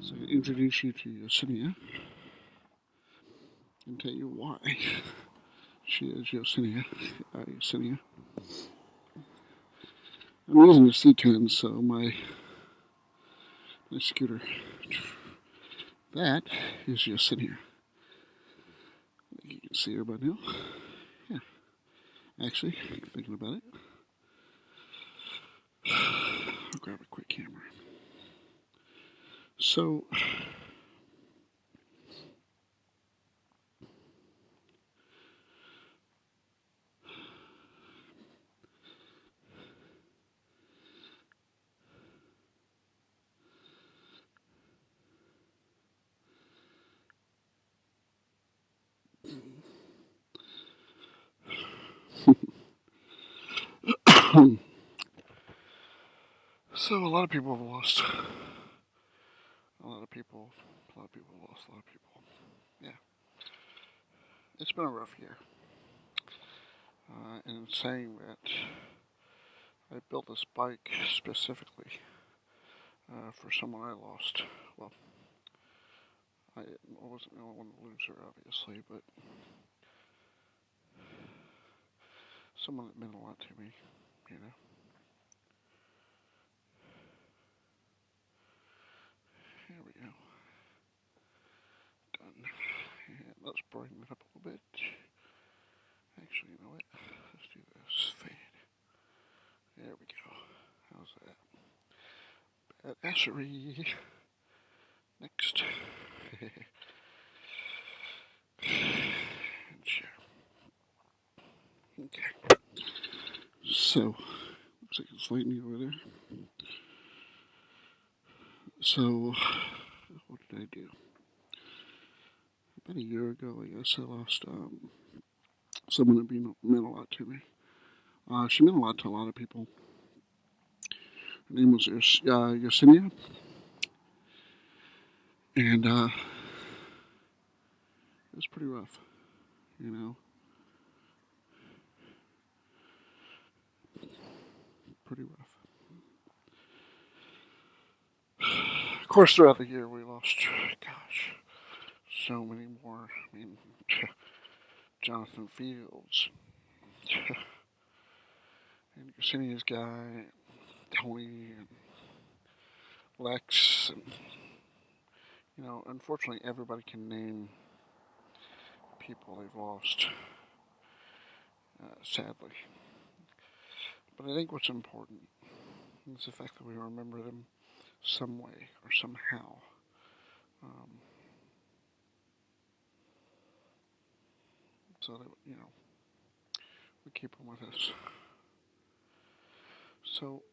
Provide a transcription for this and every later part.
So I introduce you to Yesenia and tell you why she is Yesenia. Yesenia. I'm using the C10, so my scooter. That is Yesenia. You can see her by now. Yeah. Actually, thinking about it, I'll grab a quick camera. So, so a lot of people have lost. A lot of people lost a lot of people. Yeah. It's been a rough year. And in saying that, I built this bike specifically for someone I lost. Well, I wasn't the only one to lose her, obviously, but someone that meant a lot to me, you know. Here we go. Done. And let's brighten it up a little bit. Actually, you know what? Let's do this. Fade. There we go. How's that? Badassery. Next. And share. Okay. So, looks like it's lightning over there. So, what did I do? About a year ago, I guess I lost someone that meant a lot to me. She meant a lot to a lot of people. Her name was Yesenia. And it was pretty rough, you know. Pretty rough. Of course, throughout the year, we lost, gosh, so many more. I mean, Jonathan Fields, and Yesenia's guy, Tony, and Lex, and, you know, unfortunately, everybody can name people they've lost, sadly. But I think what's important is the fact that we remember them some way or somehow. So that, you know, we keep them with us. So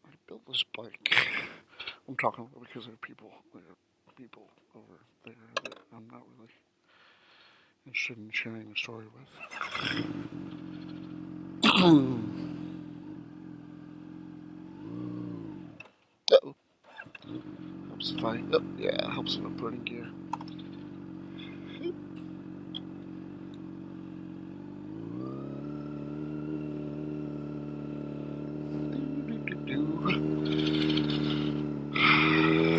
I built this bike. I'm talking because there are people over there that I'm not really interested in sharing a story with. Uh-oh. Helps if I, oh, yeah, helps if I'm putting gear.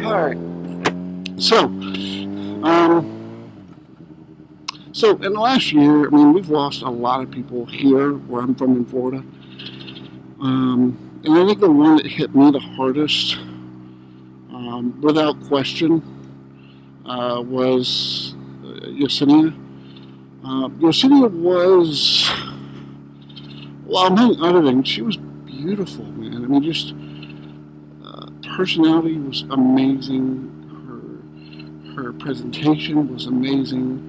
Alright. So in the last year, I mean, we've lost a lot of people here where I'm from in Florida. And I think the one that hit me the hardest, without question, was Yesenia. Yesenia was, well, among other things, she was beautiful, man. I mean, just personality was amazing. Her presentation was amazing.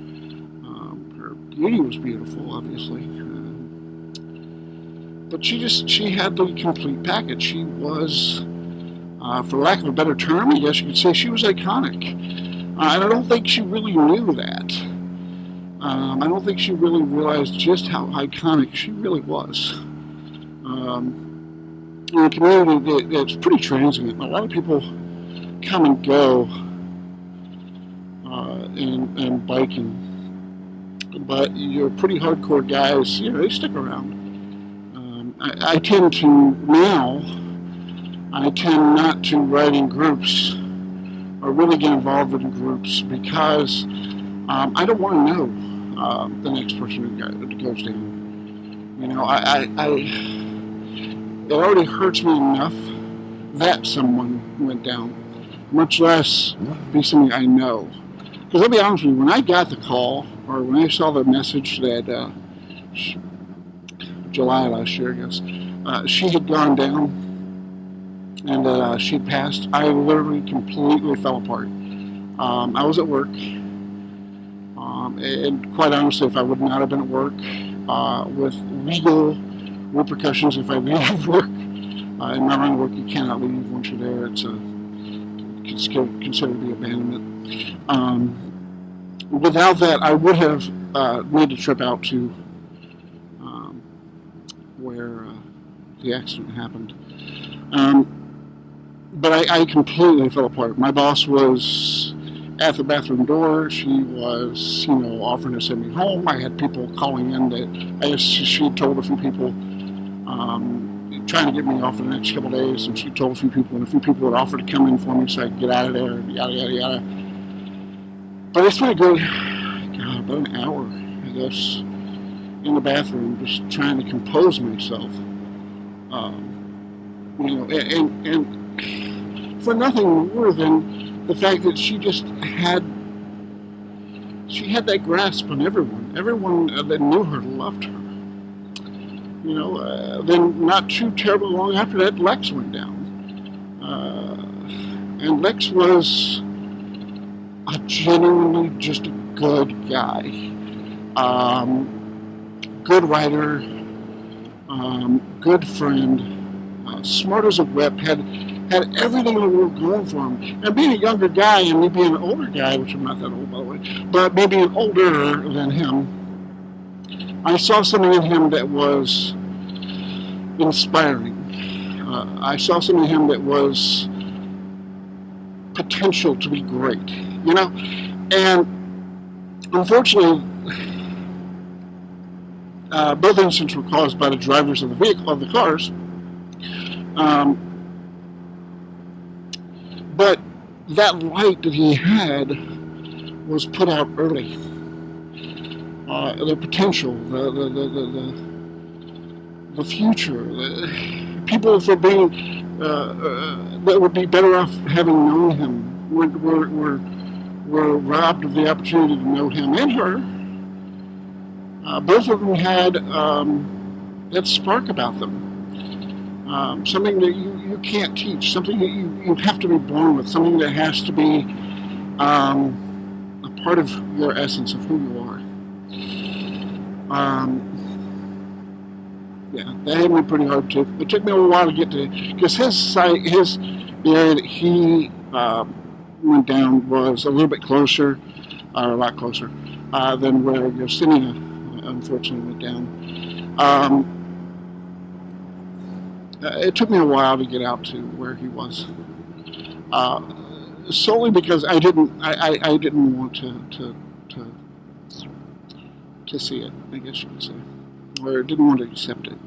Her beauty was beautiful, obviously. But she had the complete package. She was, for lack of a better term, I guess you could say she was iconic. And I don't think she really knew that. I don't think she really realized just how iconic she really was. In a community that's pretty transient, a lot of people come and go and biking, but your pretty hardcore guys, you know, they stick around. I tend to now. I tend not to ride in groups or really get involved in groups because I don't want to know the next person who goes down. You know, it already hurts me enough that someone went down, much less be somebody I know. Because I'll be honest with you, when I got the call, or when I saw the message that July last year, I guess, she had gone down and that she'd passed, I literally completely fell apart. I was at work, and quite honestly, if I would not have been at work, with legal repercussions if I leave work, in my line of work, you cannot leave once you're there. It's considered to be abandonment. Without that, I would have made a trip out to where the accident happened. But I completely fell apart. My boss was at the bathroom door. She was, offering to send me home. I had people calling in that I guess she had told a few people trying to get me off for the next couple of days, and she told a few people, and a few people had offered to come in for me so I could get out of there, yada, yada, yada. But it's been a good, about an hour, I guess, in the bathroom, just trying to compose myself. And for nothing more than the fact that she had that grasp on everyone. Everyone that knew her loved her. Then not too terribly long after that, Lex went down. And Lex was a genuinely just a good guy. Good writer, good friend, smart as a whip, had everything in the world going for him. And being a younger guy, and me being an older guy, which I'm not that old by the way, but me being older than him, I saw something in him that was inspiring. I saw something in him that was potential to be great, And unfortunately, both incidents were caused by the drivers of the cars. But that light that he had was put out early. The potential, the future, people for being that would be better off having known him were robbed of the opportunity to know him and her. Both of them had that spark about them. Something that you can't teach, something that you have to be born with, something that has to be a part of your essence of who you are. That hit me pretty hard too. It took me a while to get to, because the area that he went down was a little bit closer, or a lot closer, than where Yesenia unfortunately went down. It took me a while to get out to where he was, solely because I didn't want to see it, I guess you could say, or didn't want to accept it.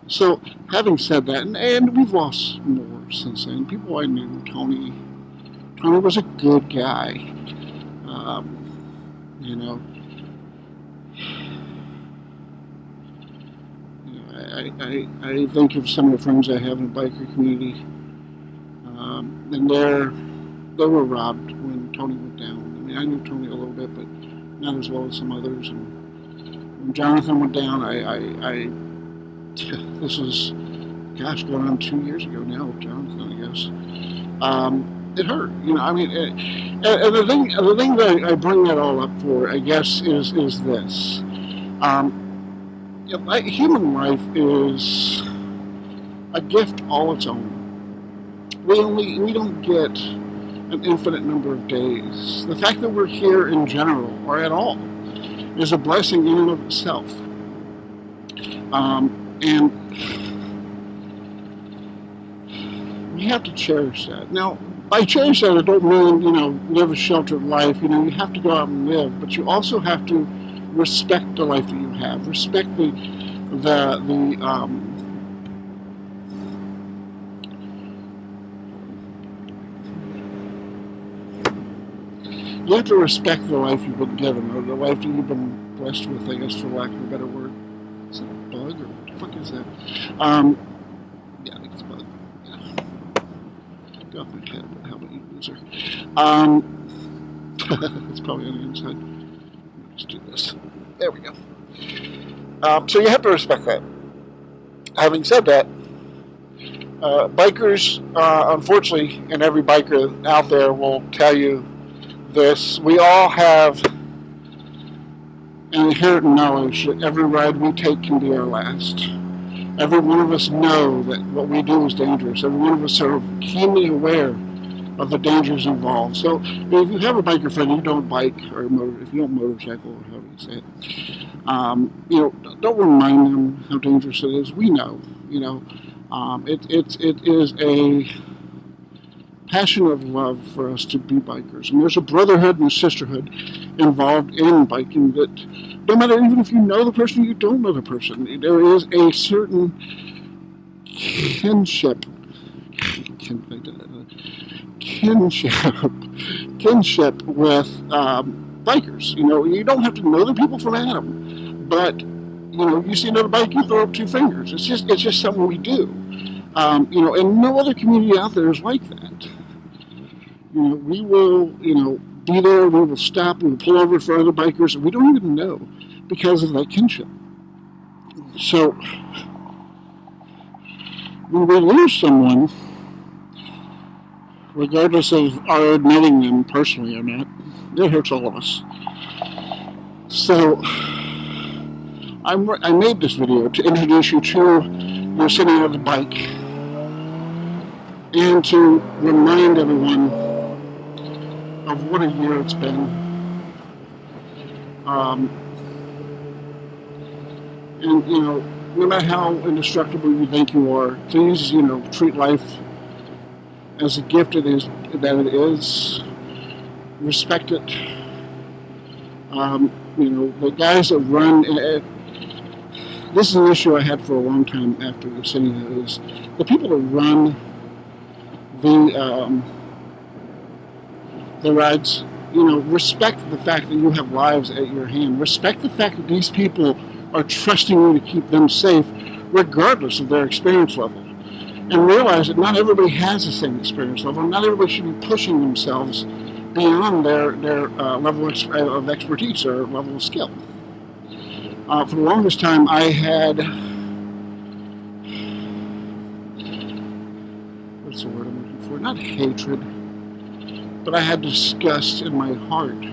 So, having said that, and we've lost more since then. People I knew, Tony was a good guy. I think of some of the friends I have in the biker community, and they were robbed when Tony went down. I mean, I knew Tony a little bit, but not as well as some others. And when Jonathan went down, this was, going on 2 years ago now, Jonathan, I guess. It hurt, I mean, and the thing that I bring that all up for, I guess, is this. Human life is a gift all its own. We don't get an infinite number of days. The fact that we're here in general, or at all, is a blessing in and of itself. And we have to cherish that. Now, by cherish that, I don't mean, live a sheltered life. You have to go out and live, but you also have to respect the life that you have. Respect the you have to respect the life you've been given, or the life that you've been blessed with, I guess, for lack of a better word. Is that a bug, or what the fuck is that? Yeah, I think it's a bug. Yeah. Get off my head, but how about you, loser? It's probably on the inside. Let's do this. There we go. So you have to respect that. Having said that, bikers, unfortunately, and every biker out there will tell you this, we all have an inherent knowledge that every ride we take can be our last. Every one of us know that what we do is dangerous. Every one of us are keenly aware of the dangers involved. So if you have a biker friend, you don't bike, or if you don't motorcycle, or however you say it, don't remind them how dangerous it is. We know, it is a passion of love for us to be bikers. And there's a brotherhood and a sisterhood involved in biking that no matter, even if you know the person, you don't know the person, there is a certain kinship with bikers. You don't have to know the people from Adam, but you see another bike, you throw up two fingers. It's just something we do. And no other community out there is like that. We will, be there, we will stop, we will pull over for other bikers, and we don't even know because of that kinship. So, when we lose someone, regardless of our admitting them personally or not, it hurts all of us. So, I made this video to introduce you to your sitting on the bike and to remind everyone of what a year it's been. And no matter how indestructible you think you are, please, treat life as a gift that it is. Respect it. The guys that run, this is an issue I had for a long time after the city, is the people that run the rides, respect the fact that you have lives at your hand. Respect the fact that these people are trusting you to keep them safe, regardless of their experience level. And realize that not everybody has the same experience level. Not everybody should be pushing themselves beyond their level of expertise or level of skill. For the longest time, I had, what's the word I'm looking for? Not hatred, but I had disgust in my heart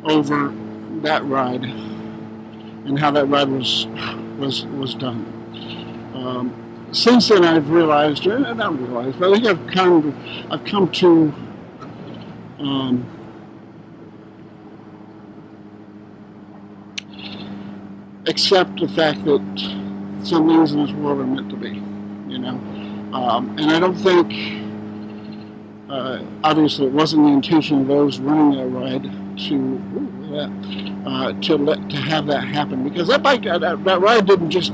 over that ride and how that ride was done. Since then, I've realized, or not realized, but I think I've come to accept the fact that some things in this world are meant to be, and I don't think, obviously, it wasn't the intention of those running that ride to have that happen, because that bike, that ride didn't just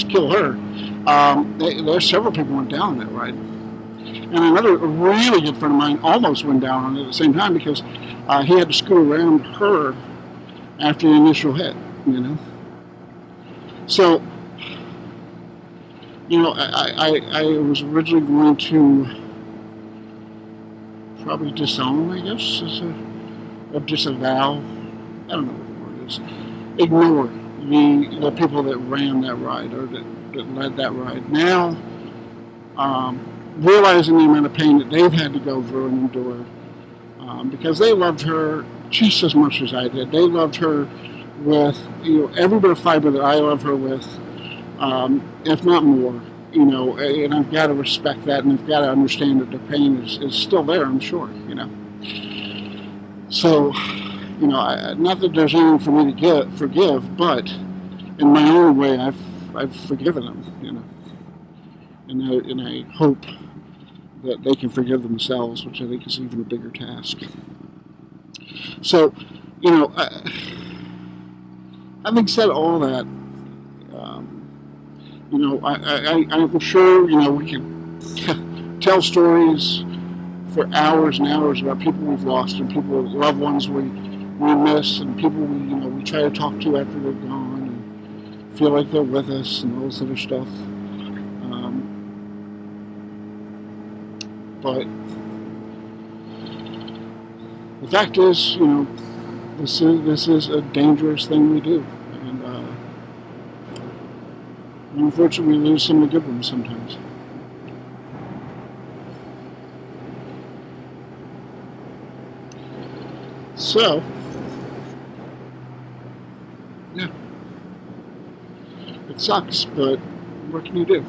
kill her. There's several people went down on that ride, and another really good friend of mine almost went down on it at the same time because he had to scoot around her after the initial hit. So, I was originally going to probably disown, I guess, or disavow, I don't know what the word is, ignore the people that ran that ride or that led that ride. Now, realizing the amount of pain that they've had to go through and endure, because they loved her just as much as I did. They loved her with every bit of fiber that I love her with, if not more. And I've got to respect that, and I've got to understand that the pain is still there, I'm sure. So, not that there's anything for me to forgive, but in my own way, I've forgiven them. And I hope that they can forgive themselves, which I think is even a bigger task. So, having said all that, I'm sure, we can tell stories for hours and hours about people we've lost and people, loved ones we miss, and people we try to talk to after they're gone and feel like they're with us and all this other stuff. But the fact is, this is a dangerous thing we do, and unfortunately, we lose some of the good ones sometimes. So, yeah, it sucks, but what can you do?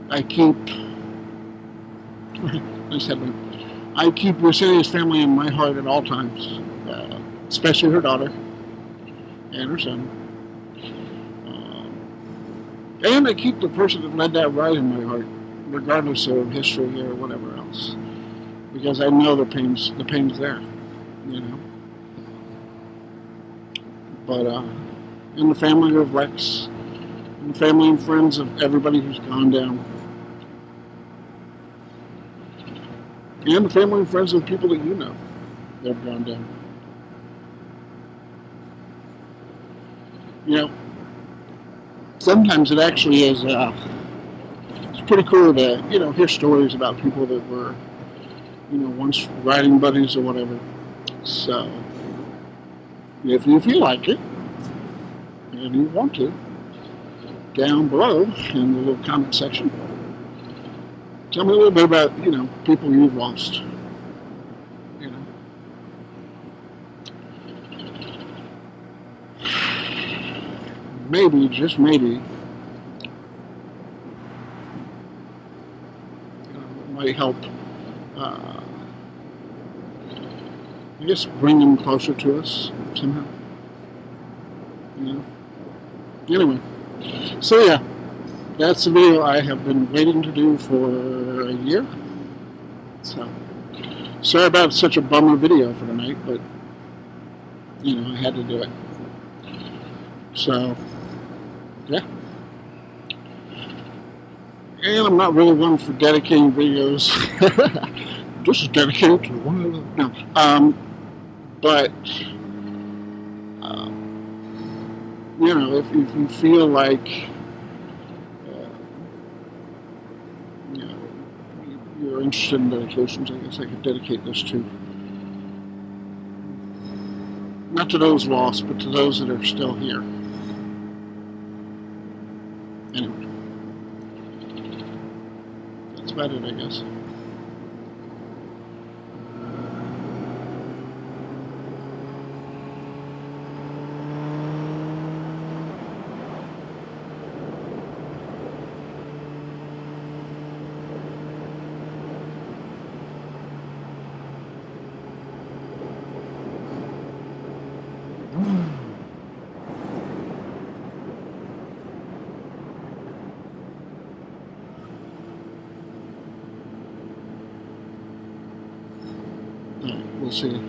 I keep. I keep Roselia's family in my heart at all times, especially her daughter and her son. And I keep the person that led that ride in my heart, regardless of history or whatever else, because I know the pain's there, But and the family of Rex, and the family and friends of everybody who's gone down, and the family and friends of the people that that have gone down. Sometimes it actually is. It's pretty cool to hear stories about people that were once riding buddies or whatever. So if you feel like it and you want to, down below in the little comment section, tell me a little bit about people you've lost. Maybe, just maybe, it might help. I guess bring them closer to us somehow. Anyway, so yeah, that's the video I have been waiting to do for a year. So sorry about such a bummer video for tonight, but I had to do it. So yeah. And I'm not really one for dedicating videos. This is dedicated to one of them. No. But if you feel like you're interested in dedications, I guess I could dedicate this to, not to those lost, but to those that are still here. Anyway, that's about it, I guess. We'll see.